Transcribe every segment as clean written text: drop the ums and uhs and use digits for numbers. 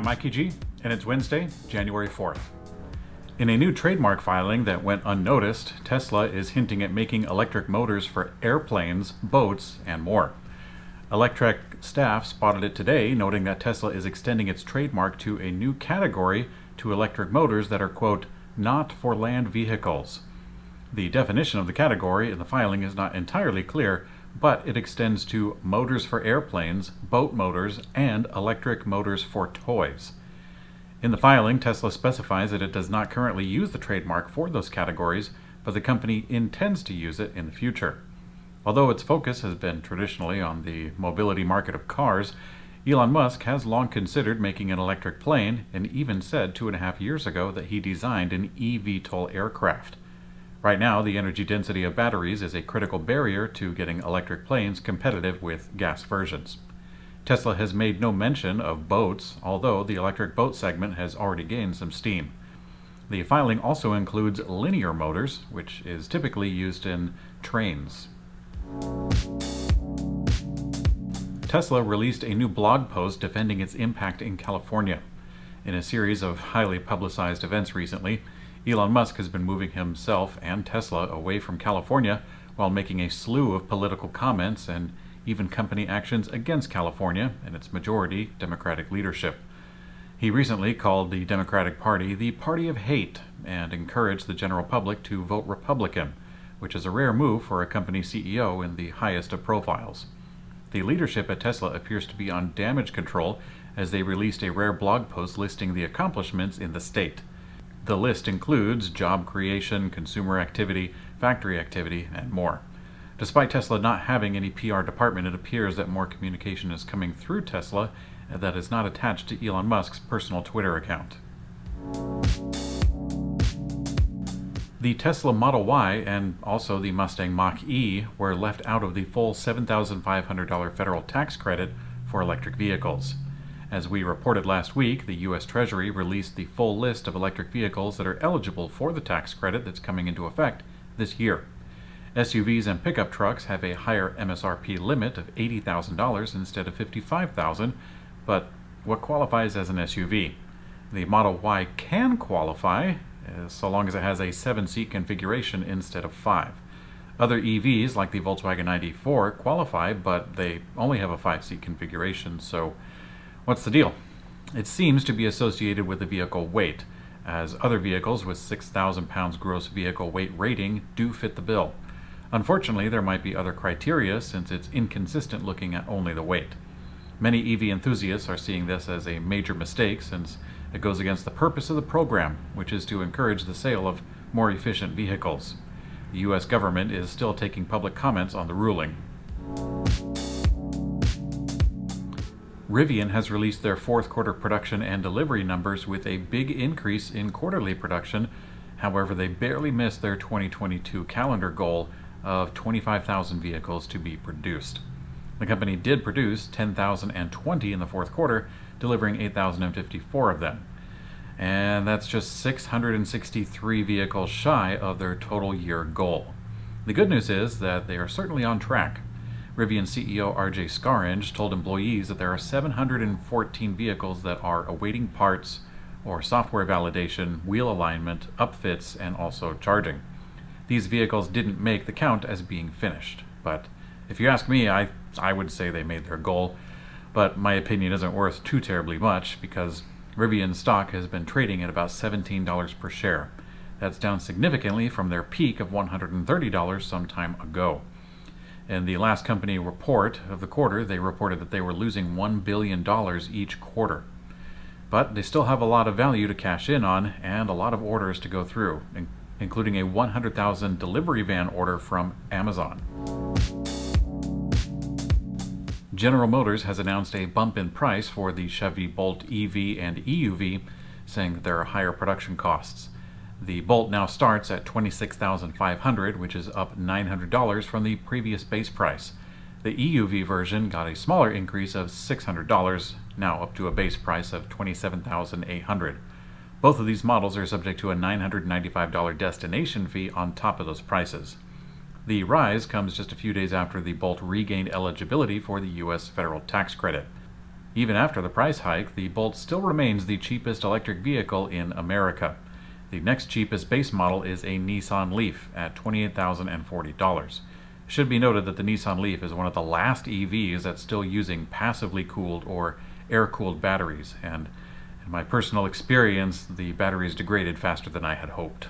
Mikey G, and it's Wednesday, January 4th. In a new trademark filing that went unnoticed, Tesla is hinting at making electric motors for airplanes, boats, and more. Electrek staff spotted it today, noting that Tesla is extending its trademark to a new category to electric motors that are, quote, not for land vehicles. The definition of the category in the filing is not entirely clear, but it extends to motors for airplanes, boat motors, and electric motors for toys. In the filing, Tesla specifies that it does not currently use the trademark for those categories, but the company intends to use it in the future. Although its focus has been traditionally on the mobility market of cars, Elon Musk has long considered making an electric plane and even said 2.5 years ago that he designed an eVTOL aircraft. Right now, the energy density of batteries is a critical barrier to getting electric planes competitive with gas versions. Tesla has made no mention of boats, although the electric boat segment has already gained some steam. The filing also includes linear motors, which is typically used in trains. Tesla released a new blog post defending its impact in California. In a series of highly publicized events recently, Elon Musk has been moving himself and Tesla away from California while making a slew of political comments and even company actions against California and its majority Democratic leadership. He recently called the Democratic Party the party of hate and encouraged the general public to vote Republican, which is a rare move for a company CEO in the highest of profiles. The leadership at Tesla appears to be on damage control as they released a rare blog post listing the accomplishments in the state. The list includes job creation, consumer activity, factory activity, and more. Despite Tesla not having any PR department, it appears that more communication is coming through Tesla that is not attached to Elon Musk's personal Twitter account. The Tesla Model Y and also the Mustang Mach-E were left out of the full $7,500 federal tax credit for electric vehicles. As we reported last week, the U.S. Treasury released the full list of electric vehicles that are eligible for the tax credit that's coming into effect this year. SUVs and pickup trucks have a higher MSRP limit of $80,000 instead of $55,000, but what qualifies as an SUV? The Model Y can qualify so long as it has a 7-seat configuration instead of 5. Other EVs, like the Volkswagen ID.4, qualify, but they only have a 5-seat configuration, so what's the deal? It seems to be associated with the vehicle weight, as other vehicles with 6,000 pounds gross vehicle weight rating do fit the bill. Unfortunately, there might be other criteria since it's inconsistent looking at only the weight. Many EV enthusiasts are seeing this as a major mistake since it goes against the purpose of the program, which is to encourage the sale of more efficient vehicles. The U.S. government is still taking public comments on the ruling. Rivian has released their fourth quarter production and delivery numbers with a big increase in quarterly production. However, they barely missed their 2022 calendar goal of 25,000 vehicles to be produced. The company did produce 10,020 in the fourth quarter, delivering 8,054 of them. And that's just 663 vehicles shy of their total year goal. The good news is that they are certainly on track. Rivian CEO RJ Scaringe told employees that there are 714 vehicles that are awaiting parts or software validation, wheel alignment, upfits, and also charging. These vehicles didn't make the count as being finished, but if you ask me, I would say they made their goal, but my opinion isn't worth too terribly much because Rivian stock has been trading at about $17 per share. That's down significantly from their peak of $130 some time ago. In the last company report of the quarter, they reported that they were losing $1 billion each quarter. But they still have a lot of value to cash in on and a lot of orders to go through, including a 100,000 delivery van order from Amazon. General Motors has announced a bump in price for the Chevy Bolt EV and EUV, saying that there are higher production costs. The Bolt now starts at $26,500, which is up $900 from the previous base price. The EUV version got a smaller increase of $600, now up to a base price of $27,800. Both of these models are subject to a $995 destination fee on top of those prices. The rise comes just a few days after the Bolt regained eligibility for the U.S. federal tax credit. Even after the price hike, the Bolt still remains the cheapest electric vehicle in America. The next cheapest base model is a Nissan Leaf at $28,040. It should be noted that the Nissan Leaf is one of the last EVs that's still using passively cooled or air-cooled batteries, and in my personal experience, the batteries degraded faster than I had hoped.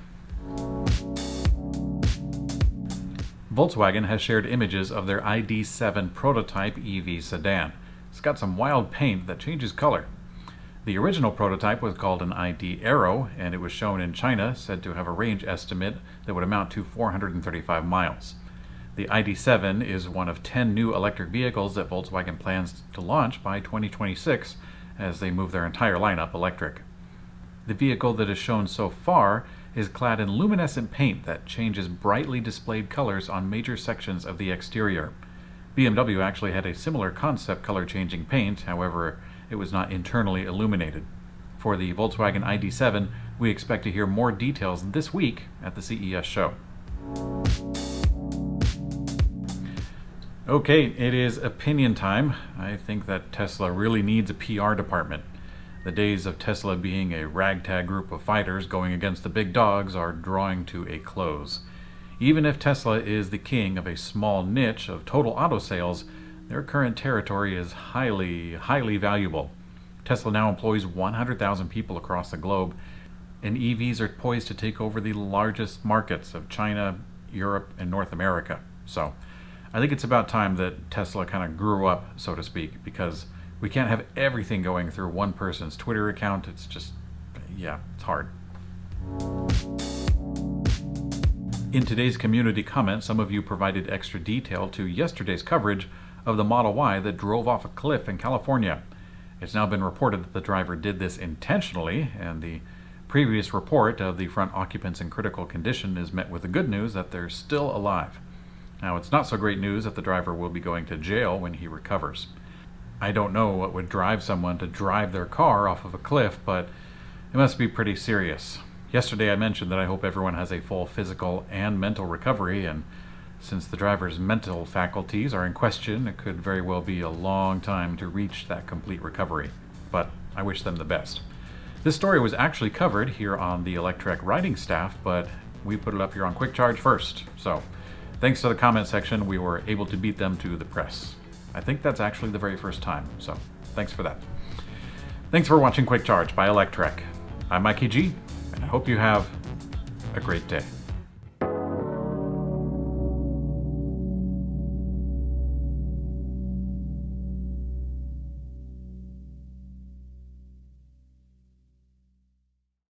Volkswagen has shared images of their ID.7 prototype EV sedan. It's got some wild paint that changes color. The original prototype was called an ID.Aero, and it was shown in China, said to have a range estimate that would amount to 435 miles. The ID.7 is one of 10 new electric vehicles that Volkswagen plans to launch by 2026 as they move their entire lineup electric. The vehicle that is shown so far is clad in luminescent paint that changes brightly displayed colors on major sections of the exterior. BMW actually had a similar concept color changing paint, however, it was not internally illuminated. For the Volkswagen ID.7, we expect to hear more details this week at the CES show. Okay, it is opinion time. I think that Tesla really needs a PR department. The days of Tesla being a ragtag group of fighters going against the big dogs are drawing to a close. Even if Tesla is the king of a small niche of total auto sales, their current territory is highly valuable. Tesla now employs 100,000 people across the globe, and EVs are poised to take over the largest markets of China, Europe, and North America. So I think it's about time that Tesla kind of grew up, so to speak, because we can't have everything going through one person's Twitter account. It's just, yeah, it's hard. In today's community comment, some of you provided extra detail to yesterday's coverage of the Model Y that drove off a cliff in California. It's now been reported that the driver did this intentionally, and the previous report of the front occupants in critical condition is met with the good news that they're still alive. Now, it's not so great news that the driver will be going to jail when he recovers. I don't know what would drive someone to drive their car off of a cliff, but it must be pretty serious. Yesterday I mentioned that I hope everyone has a full physical and mental recovery, and since the driver's mental faculties are in question, it could very well be a long time to reach that complete recovery. But I wish them the best. This story was actually covered here on the Electrek writing staff, but we put it up here on Quick Charge first. So thanks to the comment section, we were able to beat them to the press. I think that's actually the very first time, so thanks for that. Thanks for watching Quick Charge by Electrek. I'm Mikey G, and I hope you have a great day.